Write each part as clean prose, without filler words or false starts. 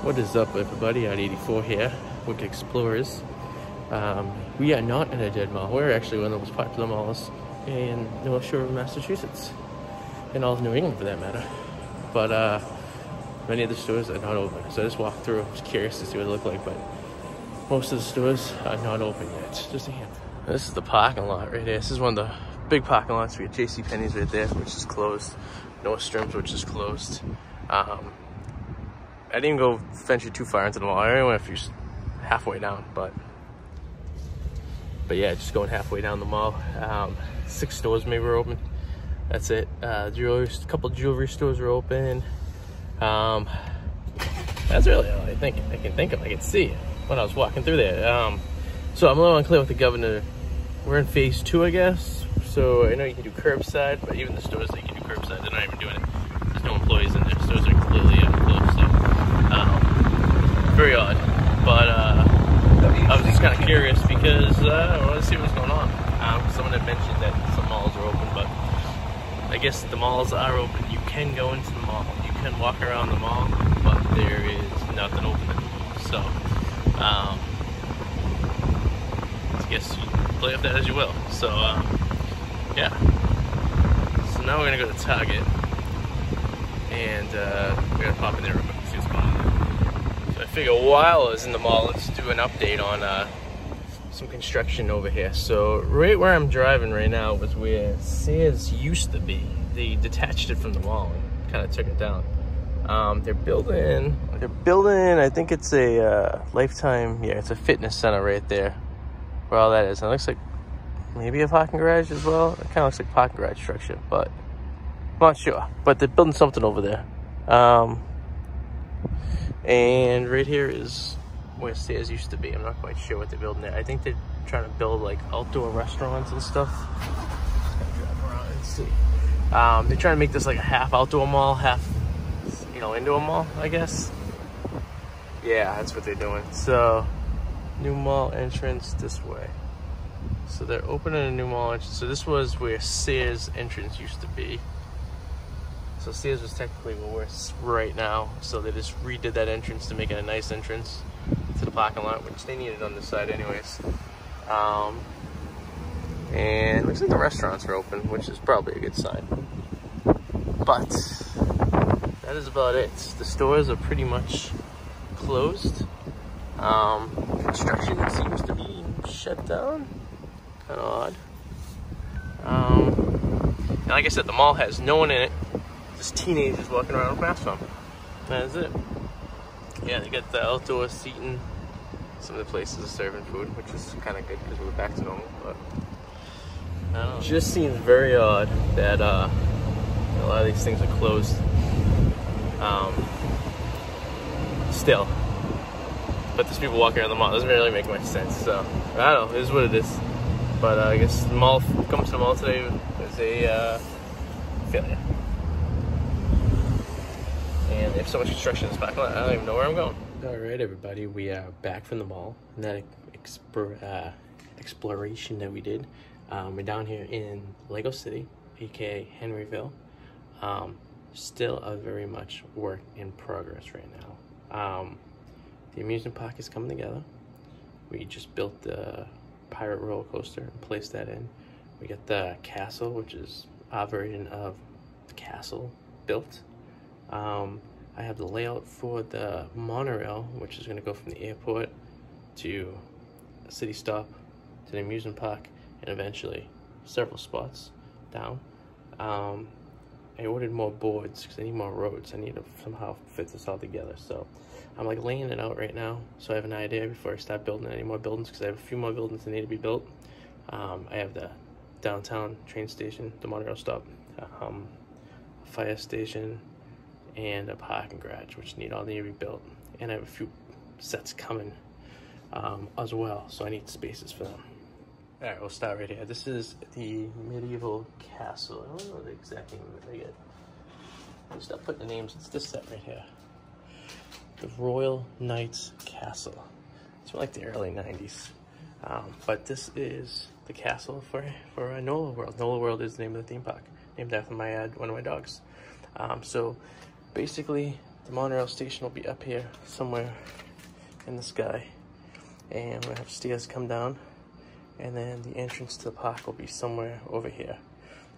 What is up, everybody? On 84 here, Wicked Explorers. We are not in a dead mall. We're actually one of the most popular malls in North Shore of Massachusetts, and all of New England for that matter. But many of the stores are not open, so I just walked through. I was curious to see what it looked like, but most of the stores are not open yet. Just a handful. This is the parking lot right here. This is one of the big parking lots. We got JCPenney's right there, which is closed. Nordstrom's, which is closed. I didn't even go venture too far into the mall. I only went a few halfway down, but yeah, just going halfway down the mall. 6 stores maybe were open. That's it. A couple jewelry stores were open. That's really all I can think of. I can see when I was walking through there. So I'm a little unclear with the governor. We're in phase 2, I guess. So I know you can do curbside, but even the stores that you can do curbside, they're not even doing it. There's no employees in there. Stores are clearly closed. So very odd. But I was just kind of curious because I wanted to see what's going on. Someone had mentioned that some malls are open, but I guess the malls are open. You can go into the mall. You can walk around the mall, but there is nothing open at the mall. So I guess you play with that as you will. So yeah. So now we're gonna go to Target, and we're gonna pop in there real quick and see what's going on. So I figure while I was in the mall, let's do an update on some construction over here. So right where I'm driving right now was where Sears used to be. They detached it from the mall and kind of took it down. They're building, I think it's a Lifetime, yeah, it's a fitness center right there where all that is. And it looks like maybe a parking garage as well. It kind of looks like parking garage structure, but I'm not sure. But they're building something over there. And right here is where Sears used to be. I'm not quite sure what they're building there. I think they're trying to build like outdoor restaurants and stuff. Just gonna drive around and see. They're trying to make this like a half outdoor mall, half, indoor mall, I guess. Yeah, that's what they're doing. So, new mall entrance this way. So they're opening a new mall entrance. So this was where Sears entrance used to be. So Sears was technically where we're right now. So they just redid that entrance to make it a nice entrance to the parking lot, which they needed on this side anyways. And it looks like the restaurants are open, which is probably a good sign. But that is about it. The stores are pretty much closed. Construction seems to be shut down. Kind of odd. And like I said, the mall has no one in it. Just teenagers walking around with masks on. That is it. Yeah, they got the outdoor seating. Some of the places are serving food, which is kind of good because we're back to normal. But I don't know. It just seems very odd that a lot of these things are closed. Still, but there's people walking around the mall. It doesn't really make much sense. So I don't know. It is what it is. But I guess the mall comes to the mall today was a failure. And they have so much construction in this parking lot, I don't even know where I'm going. Alright everybody, we are back from the mall. And that exploration that we did. We're down here in Lego City, aka Henryville. Still a very much work in progress right now. The amusement park is coming together. We just built the pirate roller coaster and placed that in. We got the castle, which is our version of the castle built. I have the layout for the monorail, which is going to go from the airport to a city stop to the amusement park and eventually several spots down. I ordered more boards because I need more roads. I need to somehow fit this all together. So I'm like laying it out right now so I have an idea before I start building any more buildings, because I have a few more buildings that need to be built. I have the downtown train station, the monorail stop, a fire station, and a parking garage, which all need to be built. And I have a few sets coming as well, so I need spaces for them. All right, we'll start right here. This is the medieval castle. I don't know the exact name of it yet. I'll stop putting the names. It's this set right here. The Royal Knights Castle. It's from like the early 90s. But this is the castle for NOLA World. NOLA World is the name of the theme park, named after one of my dogs. So basically, The monorail station will be up here somewhere in the sky, and we'll have stairs come down, and then the entrance to the park will be somewhere over here,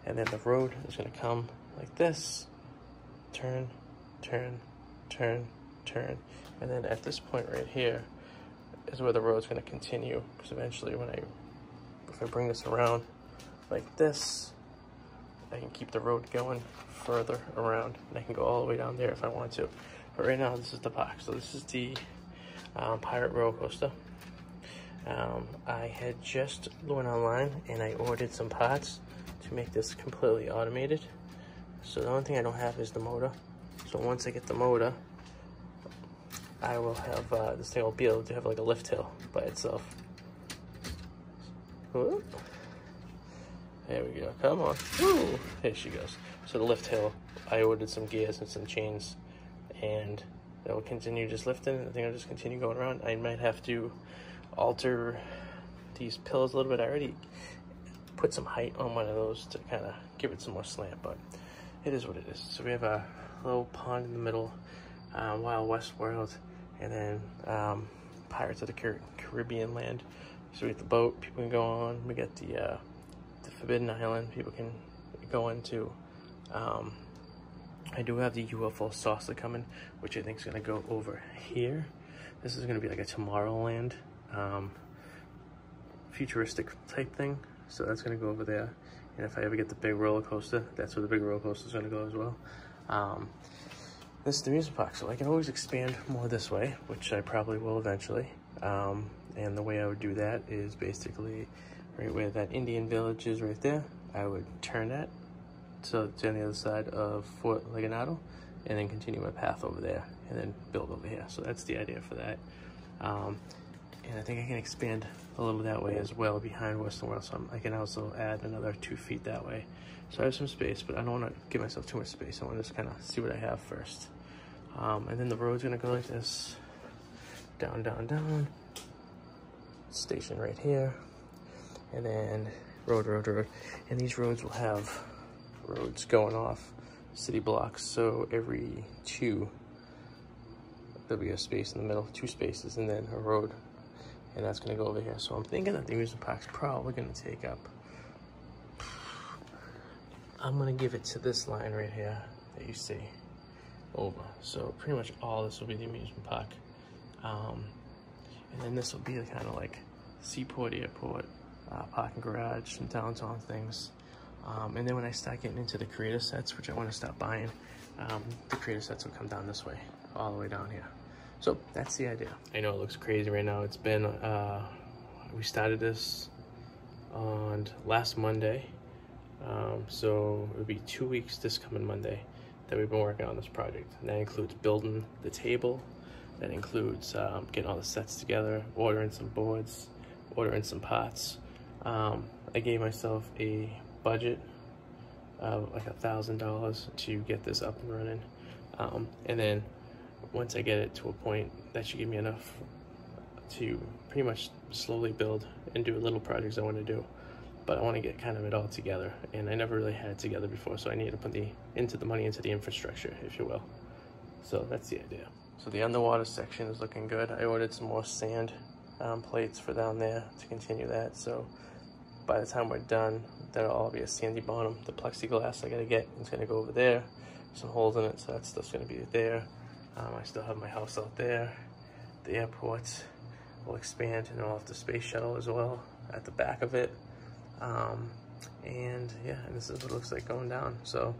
and then the road is going to come like this, turn, turn, turn, turn, and then at this point right here is where the road's going to continue, because eventually if I bring this around like this, I can keep the road going further around, and I can go all the way down there if I want to. But right now, this is the park. So this is the Pirate roller coaster. I had just went online and I ordered some parts to make this completely automated. So the only thing I don't have is the motor. So once I get the motor, I will have this thing will be able to have like a lift hill by itself. Whoop. There we go, come on. Woo! Here she goes. So the lift hill, I ordered some gears and some chains, and that will continue just lifting. I think I'll just continue going around. I might have to alter these pillars a little bit. I already put some height on one of those to kind of give it some more slant, but it is what it is. So we have a little pond in the middle, Wild West world, and then Pirates of the Caribbean land. So we get the boat, people can go on. We get the Forbidden Island, people can go into. I do have the UFO saucer coming, which I think is going to go over here. This is going to be like a Tomorrowland, futuristic type thing. So that's going to go over there. And if I ever get the big roller coaster, that's where the big roller coaster is going to go as well. This is the music park, so I can always expand more this way, which I probably will eventually. And the way I would do that is basically right where that Indian village is right there. I would turn that so it's on the other side of Fort Leonardo, and then continue my path over there, and then build over here. So that's the idea for that. And I think I can expand a little that way as well behind Western World, so I can also add another 2 feet that way. So I have some space, but I don't want to give myself too much space. I want to just kind of see what I have first. And then the road's going to go like this, down, down, down. Station right here, and then road, road, road. And these roads will have roads going off city blocks, so every 2 there'll be a space in the middle, 2 spaces, and then a road, and that's going to go over here. So I'm thinking that the amusement park's probably going to take up, I'm going to give it to this line right here that you see over. So pretty much all this will be the amusement park. And then this will be kind of like seaport, airport, parking garage, some downtown things. And then when I start getting into the creator sets, which I want to stop buying, the creator sets will come down this way, all the way down here. So that's the idea. I know it looks crazy right now. It's been, we started this on last Monday. So it would be 2 weeks this coming Monday that we've been working on this project. And that includes building the table. That includes getting all the sets together, ordering some boards, ordering some pots. I gave myself a budget of like $1,000 to get this up and running. And then once I get it to a point, that should give me enough to pretty much slowly build and do little projects I want to do. But I want to get kind of it all together, and I never really had it together before, so I need to put the money into the infrastructure, if you will. So that's the idea. So the underwater section is looking good. I ordered some more sand plates for down there to continue that. So by the time we're done, that'll all be a sandy bottom. The plexiglass I gotta get is gonna go over there. Some holes in it, so that stuff's gonna be there. I still have my house out there. The airport will expand, and I'll have the space shuttle as well at the back of it. And yeah, and this is what it looks like going down. So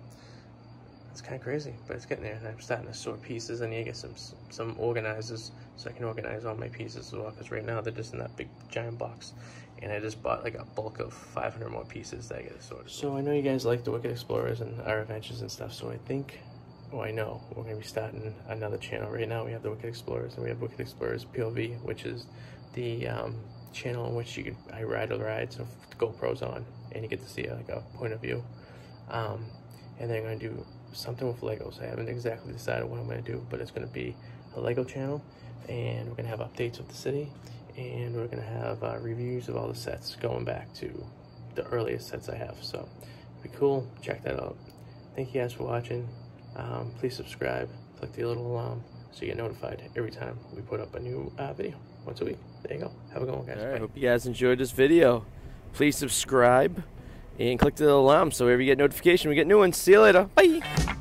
it's kind of crazy, but it's getting there. And I'm starting to sort pieces. I need to get some organizers so I can organize all my pieces as well, because right now they're just in that big giant box, and I just bought like a bulk of 500 more pieces that I get sorted. So I know you guys like the Wicked Explorers and our adventures and stuff, so I think, I know we're going to be starting another channel. Right now we have the Wicked Explorers, and we have Wicked Explorers POV, which is the channel in which I ride the rides with the GoPros on, and you get to see like a point of view. And then I'm going to do something with Legos. I haven't exactly decided what I'm going to do, but it's going to be a Lego channel, and we're going to have updates of the city, and we're going to have reviews of all the sets going back to the earliest sets I have. So it'd be cool. Check that out. Thank you guys for watching. Please subscribe. click the little alarm so you get notified every time we put up a new video once a week. There you go. Have a good one, guys. All right, hope you guys enjoyed this video. Please subscribe and click the little alarm so whenever you get notification, we get new ones. See you later. Bye.